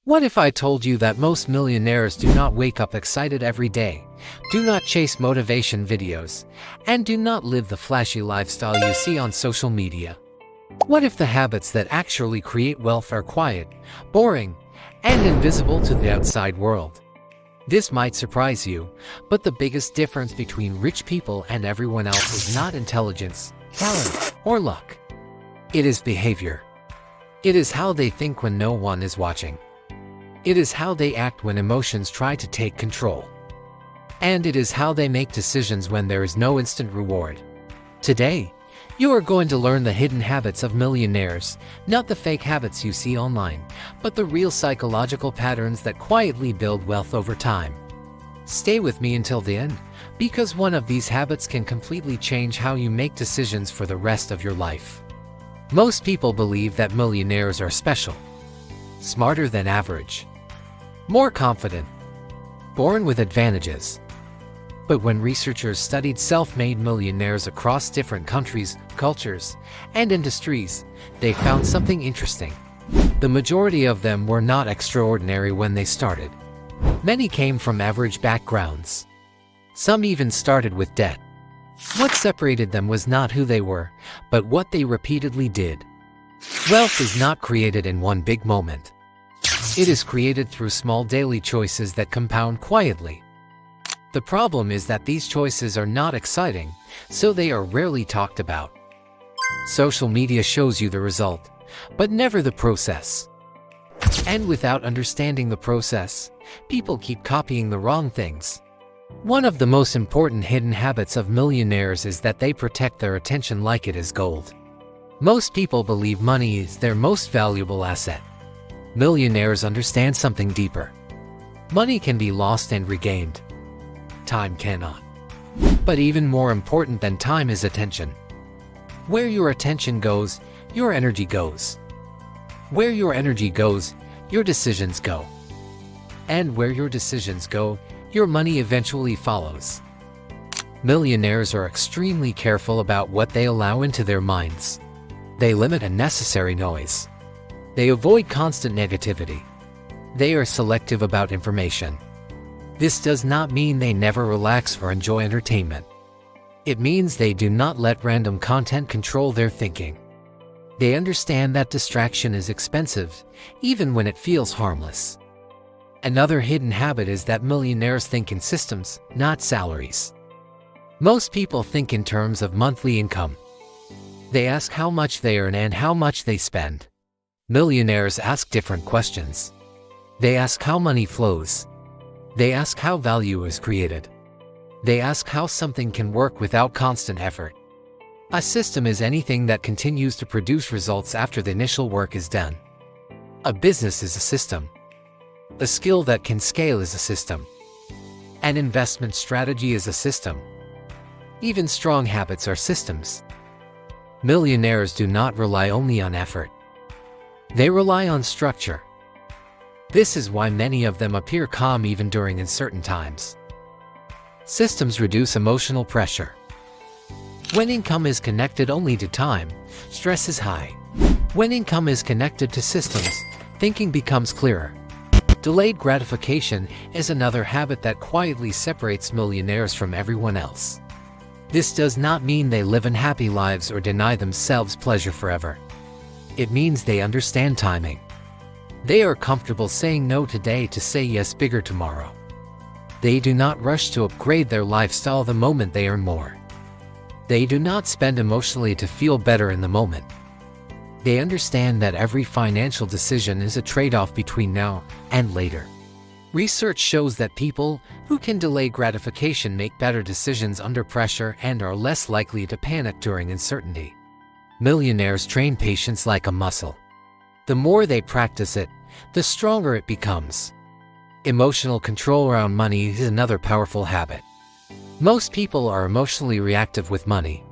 What if I told you that most millionaires do not wake up excited every day, do not chase motivation videos, and do not live the flashy lifestyle you see on social media? What if the habits that actually create wealth are quiet, boring, and invisible to the outside world? This might surprise you, but the biggest difference between rich people and everyone else is not intelligence, talent, or luck. It is behavior. It is how they think when no one is watching. It is how they act when emotions try to take control. And it is how they make decisions when there is no instant reward. Today, you are going to learn the hidden habits of millionaires, not the fake habits you see online, but the real psychological patterns that quietly build wealth over time. Stay with me until the end, because one of these habits can completely change how you make decisions for the rest of your life. Most people believe that millionaires are special, smarter than average, more confident, born with advantages. But when researchers studied self-made millionaires across different countries, cultures, and industries, they found something interesting. The majority of them were not extraordinary when they started. Many came from average backgrounds. Some even started with debt. What separated them was not who they were, but what they repeatedly did. Wealth is not created in one big moment. It is created through small daily choices that compound quietly. The problem is that these choices are not exciting, so they are rarely talked about. Social media shows you the result, but never the process. And without understanding the process, people keep copying the wrong things. One of the most important hidden habits of millionaires is that they protect their attention like it is gold. Most people believe money is their most valuable asset. Millionaires understand something deeper. Money can be lost and regained. Time cannot. But even more important than time is attention. Where your attention goes, your energy goes. Where your energy goes, your decisions go. And where your decisions go, your money eventually follows. Millionaires are extremely careful about what they allow into their minds. They limit unnecessary noise. They avoid constant negativity. They are selective about information. This does not mean they never relax or enjoy entertainment. It means they do not let random content control their thinking. They understand that distraction is expensive, even when it feels harmless. Another hidden habit is that millionaires think in systems, not salaries. Most people think in terms of monthly income. They ask how much they earn and how much they spend. Millionaires ask different questions. They ask how money flows. They ask how value is created. They ask how something can work without constant effort. A system is anything that continues to produce results after the initial work is done. A business is a system. A skill that can scale is a system. An investment strategy is a system. Even strong habits are systems. Millionaires do not rely only on effort. They rely on structure. This is why many of them appear calm even during uncertain times. Systems reduce emotional pressure. When income is connected only to time, stress is high. When income is connected to systems, thinking becomes clearer. Delayed gratification is another habit that quietly separates millionaires from everyone else. This does not mean they live unhappy lives or deny themselves pleasure forever. It means they understand timing. They are comfortable saying no today to say yes bigger tomorrow. They do not rush to upgrade their lifestyle the moment they earn more. They do not spend emotionally to feel better in the moment. They understand that every financial decision is a trade-off between now and later. Research shows that people who can delay gratification make better decisions under pressure and are less likely to panic during uncertainty. Millionaires train patience like a muscle. The more they practice it, the stronger it becomes. Emotional control around money is another powerful habit. Most people are emotionally reactive with money.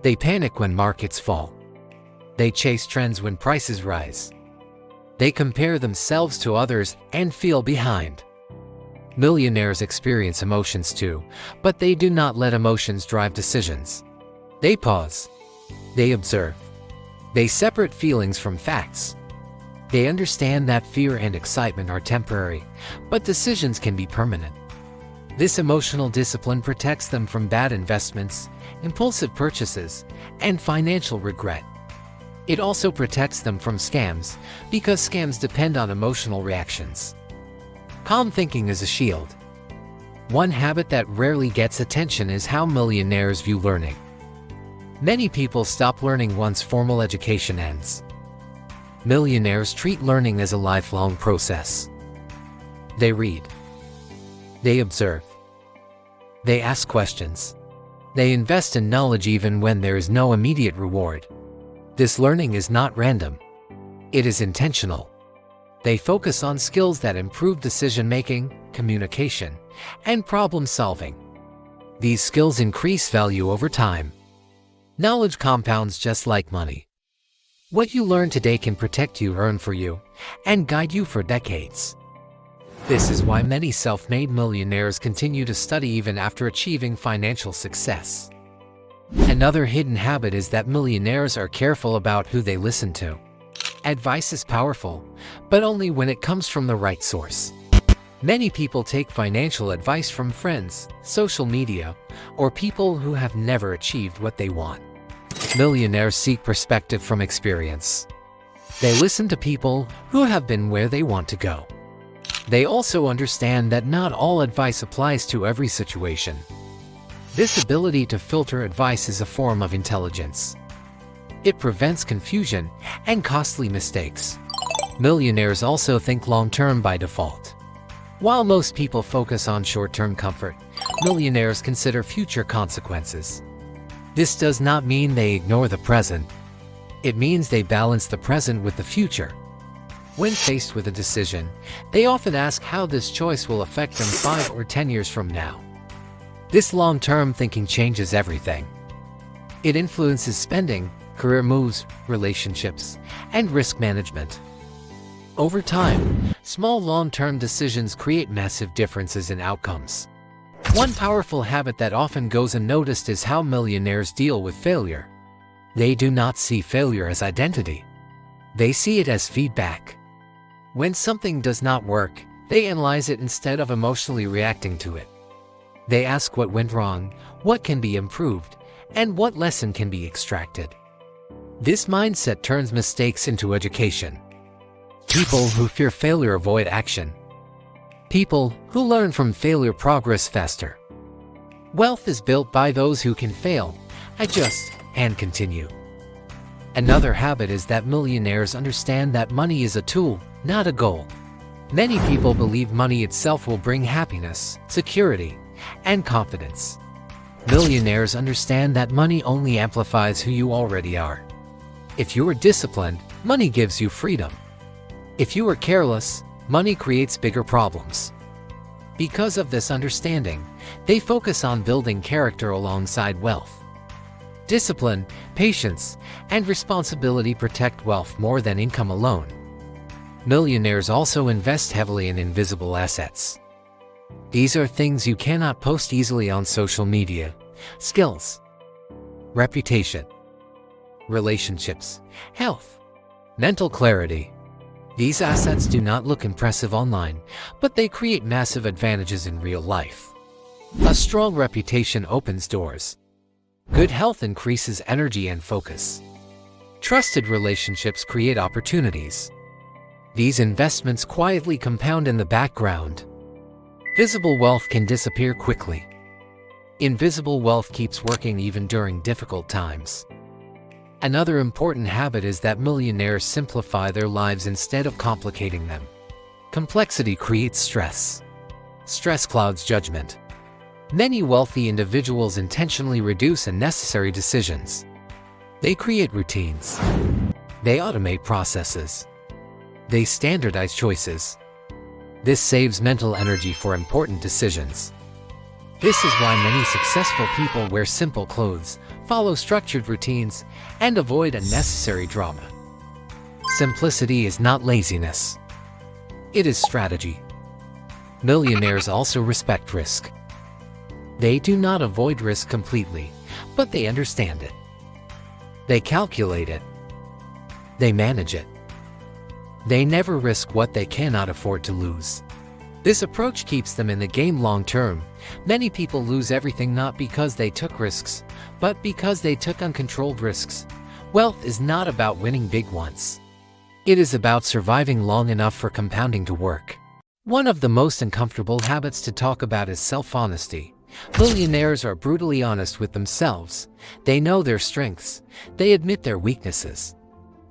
They panic when markets fall. They chase trends when prices rise. They compare themselves to others and feel behind. Millionaires experience emotions too, but they do not let emotions drive decisions. They pause. They observe. They separate feelings from facts. They understand that fear and excitement are temporary, but decisions can be permanent. This emotional discipline protects them from bad investments, impulsive purchases, and financial regret. It also protects them from scams, because scams depend on emotional reactions. Calm thinking is a shield. One habit that rarely gets attention is how millionaires view learning. Many people stop learning once formal education ends. Millionaires treat learning as a lifelong process. They read. They observe. They ask questions. They invest in knowledge even when there is no immediate reward. This learning is not random. It is intentional. They focus on skills that improve decision-making, communication, and problem-solving. These skills increase value over time. Knowledge compounds just like money. What you learn today can protect you, earn for you, and guide you for decades. This is why many self-made millionaires continue to study even after achieving financial success. Another hidden habit is that millionaires are careful about who they listen to. Advice is powerful, but only when it comes from the right source. Many people take financial advice from friends, social media, or people who have never achieved what they want. Millionaires seek perspective from experience. They listen to people who have been where they want to go. They also understand that not all advice applies to every situation. This ability to filter advice is a form of intelligence. It prevents confusion and costly mistakes. Millionaires also think long-term by default. While most people focus on short-term comfort, millionaires consider future consequences. This does not mean they ignore the present. It means they balance the present with the future. When faced with a decision, they often ask how this choice will affect them 5 or 10 years from now. This long-term thinking changes everything. It influences spending, career moves, relationships, and risk management. Over time, small long-term decisions create massive differences in outcomes. One powerful habit that often goes unnoticed is how millionaires deal with failure. They do not see failure as identity. They see it as feedback. When something does not work, they analyze it instead of emotionally reacting to it. They ask what went wrong, what can be improved, and what lesson can be extracted. This mindset turns mistakes into education. People who fear failure avoid action. People who learn from failure progress faster. Wealth is built by those who can fail, adjust, and continue. Another habit is that millionaires understand that money is a tool, not a goal. Many people believe money itself will bring happiness, security, and confidence. Millionaires understand that money only amplifies who you already are. If you are disciplined, money gives you freedom. If you are careless, money creates bigger problems. Because of this understanding, they focus on building character alongside wealth. Discipline, patience, and responsibility protect wealth more than income alone. Millionaires also invest heavily in invisible assets. These are things you cannot post easily on social media: skills, reputation, relationships, health, mental clarity. These assets do not look impressive online, but they create massive advantages in real life. A strong reputation opens doors. Good health increases energy and focus. Trusted relationships create opportunities. These investments quietly compound in the background. Visible wealth can disappear quickly. Invisible wealth keeps working even during difficult times. Another important habit is that millionaires simplify their lives instead of complicating them. Complexity creates stress. Stress clouds judgment. Many wealthy individuals intentionally reduce unnecessary decisions. They create routines. They automate processes. They standardize choices. This saves mental energy for important decisions. This is why many successful people wear simple clothes, follow structured routines, and avoid unnecessary drama. Simplicity is not laziness. It is strategy. Millionaires also respect risk. They do not avoid risk completely, but they understand it. They calculate it. They manage it. They never risk what they cannot afford to lose. This approach keeps them in the game long term. Many people lose everything not because they took risks, but because they took uncontrolled risks. Wealth is not about winning big once. It is about surviving long enough for compounding to work. One of the most uncomfortable habits to talk about is self-honesty. Millionaires are brutally honest with themselves. They know their strengths. They admit their weaknesses.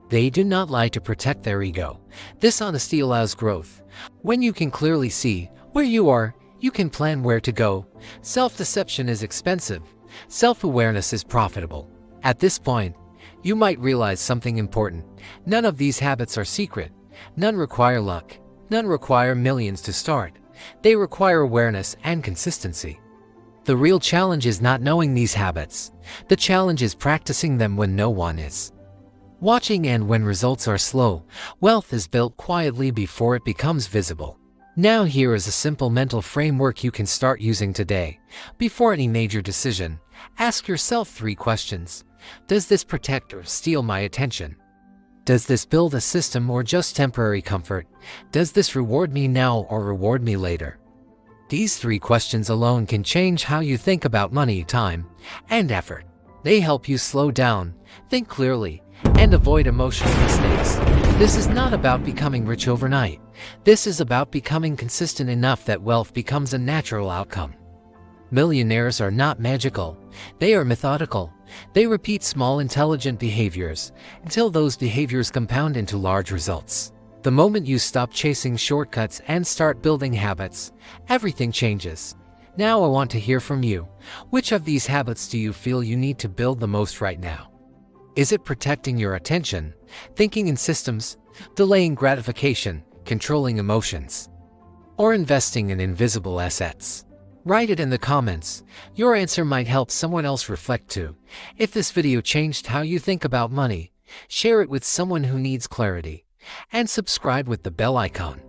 They do not lie to protect their ego. This honesty allows growth. When you can clearly see where you are, you can plan where to go. Self-deception is expensive. Self-awareness is profitable. At this point, you might realize something important. None of these habits are secret. None require luck. None require millions to start. They require awareness and consistency. The real challenge is not knowing these habits. The challenge is practicing them when no one is watching and when results are slow. Wealth is built quietly before it becomes visible. Now here is a simple mental framework you can start using today. Before any major decision, ask yourself 3 questions. Does this protect or steal my attention? Does this build a system or just temporary comfort? Does this reward me now or reward me later? These 3 questions alone can change how you think about money, time, and effort. They help you slow down, think clearly, and avoid emotional mistakes. This is not about becoming rich overnight. This is about becoming consistent enough that wealth becomes a natural outcome. Millionaires are not magical. They are methodical. They repeat small intelligent behaviors until those behaviors compound into large results. The moment you stop chasing shortcuts and start building habits, everything changes. Now I want to hear from you. Which of these habits do you feel you need to build the most right now? Is it protecting your attention, thinking in systems, delaying gratification, controlling emotions, or investing in invisible assets? Write it in the comments. Your answer might help someone else reflect too. If this video changed how you think about money, share it with someone who needs clarity. And subscribe with the bell icon.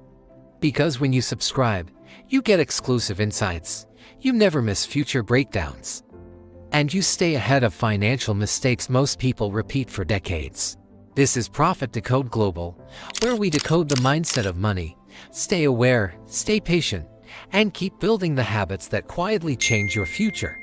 Because when you subscribe, you get exclusive insights. You never miss future breakdowns. And you stay ahead of financial mistakes most people repeat for decades. This is Profit Decode Global, where we decode the mindset of money. Stay aware, stay patient, and keep building the habits that quietly change your future.